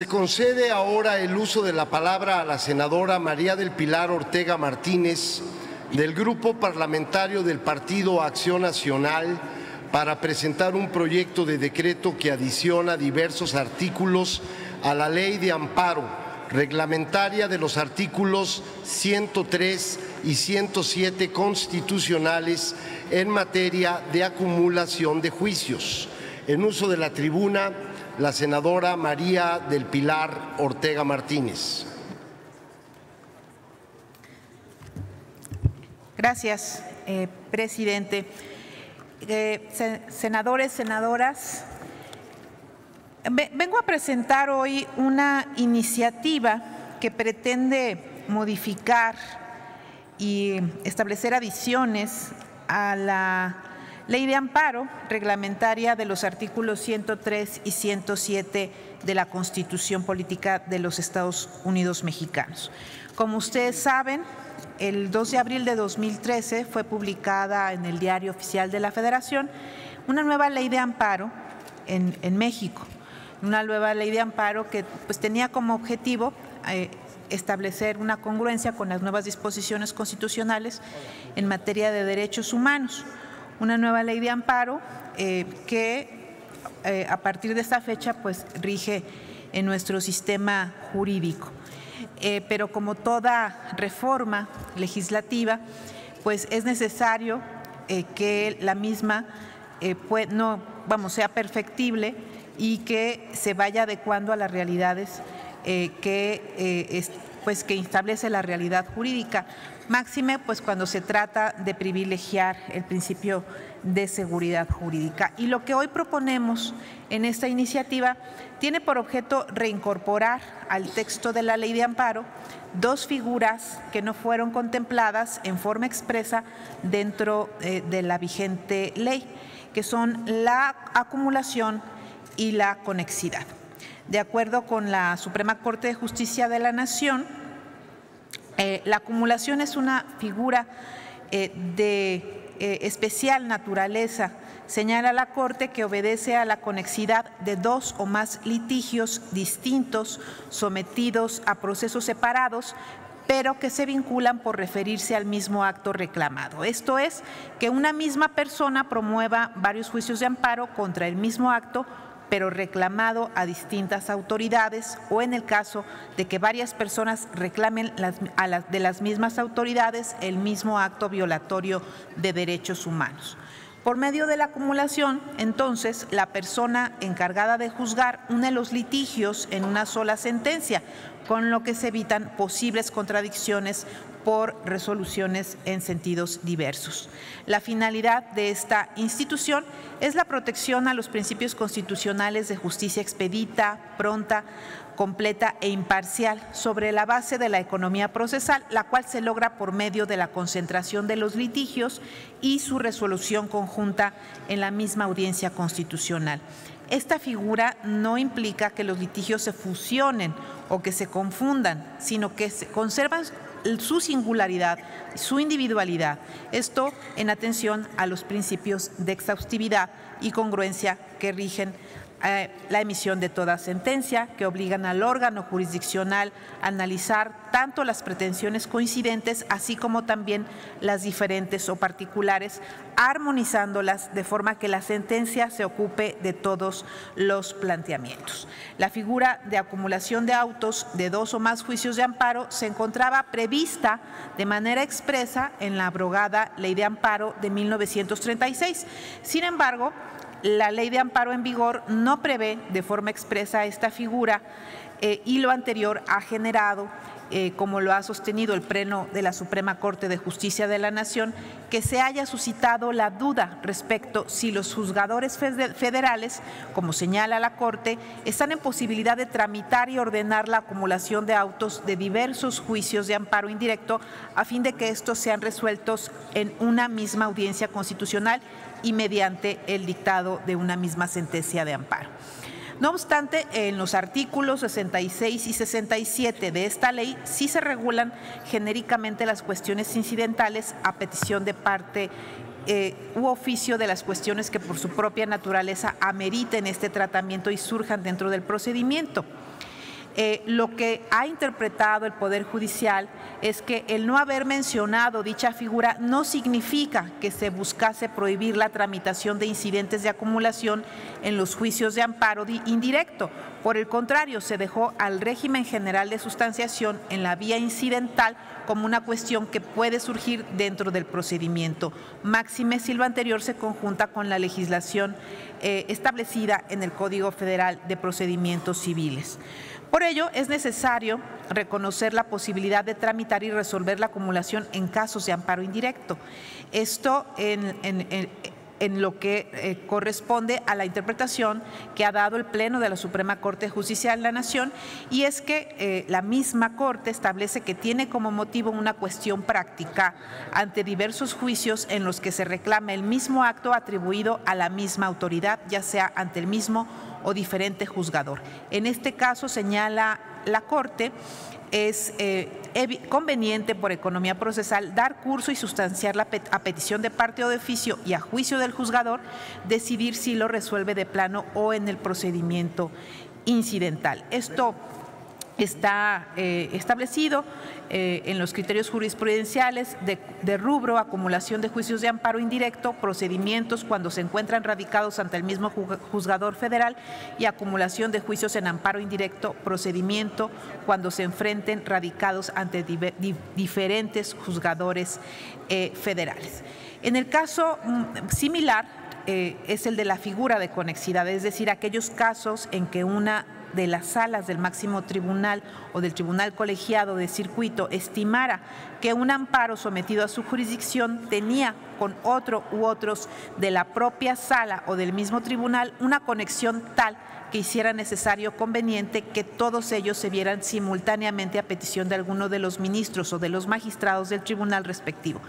Se concede ahora el uso de la palabra a la senadora María del Pilar Ortega Martínez, del Grupo Parlamentario del Partido Acción Nacional, para presentar un proyecto de decreto que adiciona diversos artículos a la Ley de Amparo reglamentaria de los artículos 103 y 107 constitucionales en materia de acumulación de juicios. En uso de la tribuna, la senadora María del Pilar Ortega Martínez. Gracias, presidente. Senadores, senadoras, vengo a presentar hoy una iniciativa que pretende modificar y establecer adiciones a la Ley de Amparo reglamentaria de los artículos 103 y 107 de la Constitución Política de los Estados Unidos Mexicanos. Como ustedes saben, el 2 de abril de 2013 fue publicada en el Diario Oficial de la Federación una nueva Ley de Amparo en México, una nueva Ley de Amparo que tenía como objetivo establecer una congruencia con las nuevas disposiciones constitucionales en materia de derechos humanos. Una nueva Ley de Amparo que a partir de esta fecha rige en nuestro sistema jurídico. Pero como toda reforma legislativa, es necesario que la misma sea perfectible y que se vaya adecuando a las realidades que establece la realidad jurídica. Máxime, cuando se trata de privilegiar el principio de seguridad jurídica. Y lo que hoy proponemos en esta iniciativa tiene por objeto reincorporar al texto de la Ley de Amparo dos figuras que no fueron contempladas en forma expresa dentro de la vigente ley, que son la acumulación y la conexidad. De acuerdo con la Suprema Corte de Justicia de la Nación, la acumulación es una figura de especial naturaleza. Señala la Corte que obedece a la conexidad de dos o más litigios distintos sometidos a procesos separados, pero que se vinculan por referirse al mismo acto reclamado. Esto es, que una misma persona promueva varios juicios de amparo contra el mismo acto, pero reclamado a distintas autoridades, o en el caso de que varias personas reclamen de las mismas autoridades el mismo acto violatorio de derechos humanos. Por medio de la acumulación, entonces, la persona encargada de juzgar une los litigios en una sola sentencia, con lo que se evitan posibles contradicciones por resoluciones en sentidos diversos. La finalidad de esta institución es la protección a los principios constitucionales de justicia expedita, pronta, completa e imparcial sobre la base de la economía procesal, la cual se logra por medio de la concentración de los litigios y su resolución conjunta en la misma audiencia constitucional. Esta figura no implica que los litigios se fusionen o que se confundan, sino que se conservan su singularidad, su individualidad. Esto en atención a los principios de exhaustividad y congruencia que rigen la emisión de toda sentencia, que obligan al órgano jurisdiccional a analizar tanto las pretensiones coincidentes, así como también las diferentes o particulares, armonizándolas de forma que la sentencia se ocupe de todos los planteamientos. La figura de acumulación de autos de dos o más juicios de amparo se encontraba prevista de manera expresa en la abrogada Ley de Amparo de 1936. Sin embargo, la Ley de Amparo en vigor no prevé de forma expresa esta figura y lo anterior ha generado, como lo ha sostenido el Pleno de la Suprema Corte de Justicia de la Nación, que se haya suscitado la duda respecto si los juzgadores federales, como señala la Corte, están en posibilidad de tramitar y ordenar la acumulación de autos de diversos juicios de amparo indirecto a fin de que estos sean resueltos en una misma audiencia constitucional y mediante el dictado de una misma sentencia de amparo. No obstante, en los artículos 66 y 67 de esta ley sí se regulan genéricamente las cuestiones incidentales a petición de parte u oficio de las cuestiones que por su propia naturaleza ameriten este tratamiento y surjan dentro del procedimiento. Lo que ha interpretado el Poder Judicial es que el no haber mencionado dicha figura no significa que se buscase prohibir la tramitación de incidentes de acumulación en los juicios de amparo indirecto. Por el contrario, se dejó al régimen general de sustanciación en la vía incidental como una cuestión que puede surgir dentro del procedimiento. Máxime si lo anterior se conjunta con la legislación establecida en el Código Federal de Procedimientos Civiles. Por ello, es necesario reconocer la posibilidad de tramitar y resolver la acumulación en casos de amparo indirecto. Esto en lo que corresponde a la interpretación que ha dado el Pleno de la Suprema Corte de Justicia de la Nación, y es que la misma Corte establece que tiene como motivo una cuestión práctica ante diversos juicios en los que se reclama el mismo acto atribuido a la misma autoridad, ya sea ante el mismo o diferente juzgador. En este caso, señala la Corte, es conveniente por economía procesal dar curso y sustanciar a petición de parte o de oficio y a juicio del juzgador, decidir si lo resuelve de plano o en el procedimiento incidental. Esto está establecido en los criterios jurisprudenciales de rubro, acumulación de juicios de amparo indirecto, procedimientos cuando se encuentran radicados ante el mismo juzgador federal, y acumulación de juicios en amparo indirecto, procedimiento cuando se enfrenten radicados ante diferentes juzgadores federales. En el caso similar es el de la figura de conexidad, es decir, aquellos casos en que una de las salas del máximo tribunal o del tribunal colegiado de circuito estimara que un amparo sometido a su jurisdicción tenía con otro u otros de la propia sala o del mismo tribunal una conexión tal que hiciera necesario o conveniente que todos ellos se vieran simultáneamente a petición de alguno de los ministros o de los magistrados del tribunal respectivo.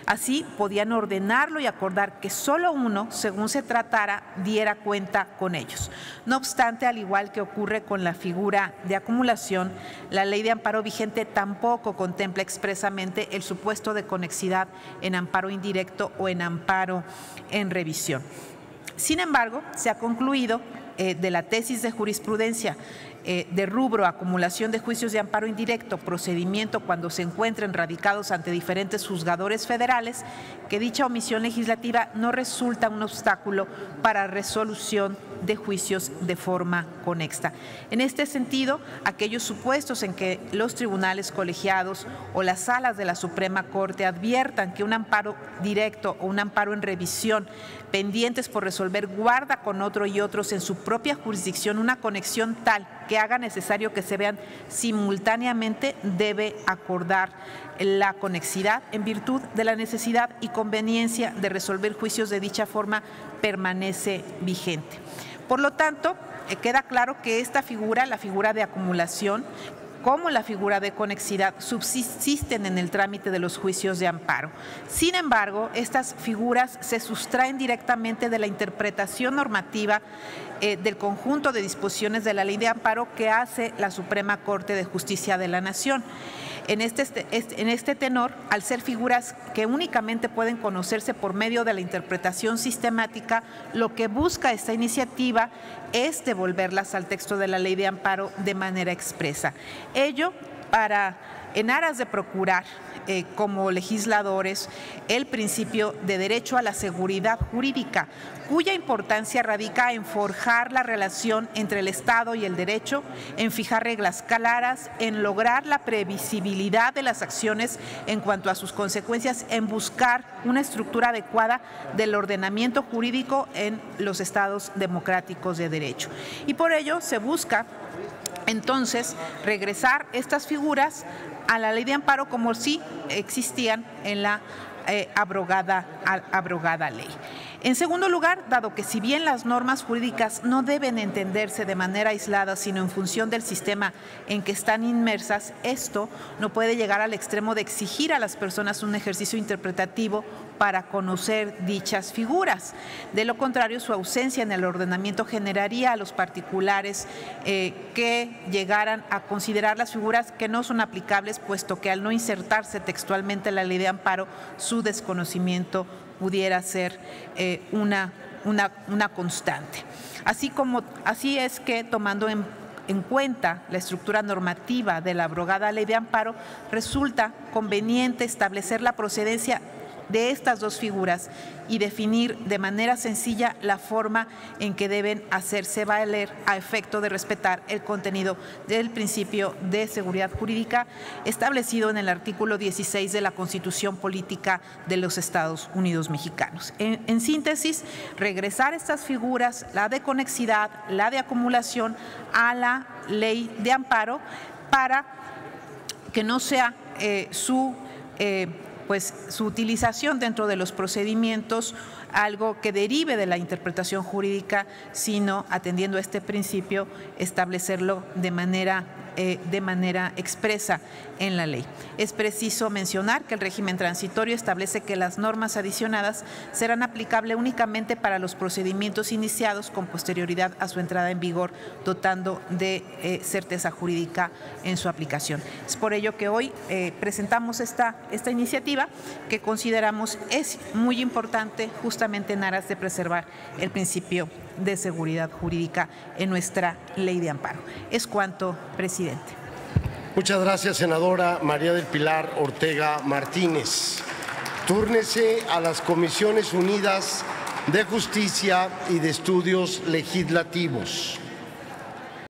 Así podían ordenarlo y acordar que solo uno, según se tratara, diera cuenta con ellos. No obstante, al igual que ocurre con la figura de acumulación, la ley de amparo vigente tampoco contempla expresamente el supuesto de conexidad en amparo indirecto o en amparo en revisión. Sin embargo, se ha concluido de la tesis de jurisprudencia de rubro, acumulación de juicios de amparo indirecto, procedimiento cuando se encuentren radicados ante diferentes juzgadores federales, que dicha omisión legislativa no resulta un obstáculo para resolución de juicios de forma conexa. En este sentido, aquellos supuestos en que los tribunales colegiados o las salas de la Suprema Corte adviertan que un amparo directo o un amparo en revisión pendientes por resolver guarda con otro y otros en su propia jurisdicción una conexión tal que haga necesario que se vean simultáneamente, debe acordar la conexidad en virtud de la necesidad y conveniencia de resolver juicios de dicha forma permanece vigente. Por lo tanto, queda claro que esta figura, la figura de acumulación, como la figura de conexidad, subsisten en el trámite de los juicios de amparo. Sin embargo, estas figuras se sustraen directamente de la interpretación normativa del conjunto de disposiciones de la ley de amparo que hace la Suprema Corte de Justicia de la Nación. En este tenor, al ser figuras que únicamente pueden conocerse por medio de la interpretación sistemática, lo que busca esta iniciativa es devolverlas al texto de la ley de amparo de manera expresa. Ello en aras de procurar como legisladores el principio de derecho a la seguridad jurídica, cuya importancia radica en forjar la relación entre el Estado y el derecho, en fijar reglas claras, en lograr la previsibilidad de las acciones en cuanto a sus consecuencias, en buscar una estructura adecuada del ordenamiento jurídico en los estados democráticos de derecho. Y por ello se busca entonces regresar estas figuras a la ley de amparo como si existían en la abrogada ley. En segundo lugar, dado que si bien las normas jurídicas no deben entenderse de manera aislada, sino en función del sistema en que están inmersas, esto no puede llegar al extremo de exigir a las personas un ejercicio interpretativo para conocer dichas figuras. De lo contrario, su ausencia en el ordenamiento generaría a los particulares que llegaran a considerar las figuras que no son aplicables, puesto que al no insertarse textualmente en la ley de amparo, su desconocimiento pudiera ser una constante. Así es que, tomando en cuenta la estructura normativa de la abrogada Ley de Amparo, resulta conveniente establecer la procedencia de estas dos figuras y definir de manera sencilla la forma en que deben hacerse valer a efecto de respetar el contenido del principio de seguridad jurídica establecido en el artículo 16 de la Constitución Política de los Estados Unidos Mexicanos. En síntesis, regresar estas figuras, la de conexidad, la de acumulación, a la Ley de Amparo para que no sea su utilización dentro de los procedimientos algo que derive de la interpretación jurídica, sino atendiendo a este principio, establecerlo de manera expresa en la ley. Es preciso mencionar que el régimen transitorio establece que las normas adicionadas serán aplicables únicamente para los procedimientos iniciados con posterioridad a su entrada en vigor, dotando de certeza jurídica en su aplicación. Es por ello que hoy presentamos esta iniciativa que consideramos es muy importante justamente en aras de preservar el principio de seguridad jurídica en nuestra Ley de Amparo. Es cuanto, presidente. Muchas gracias, senadora María del Pilar Ortega Martínez. Túrnese a las Comisiones Unidas de Justicia y de Estudios Legislativos.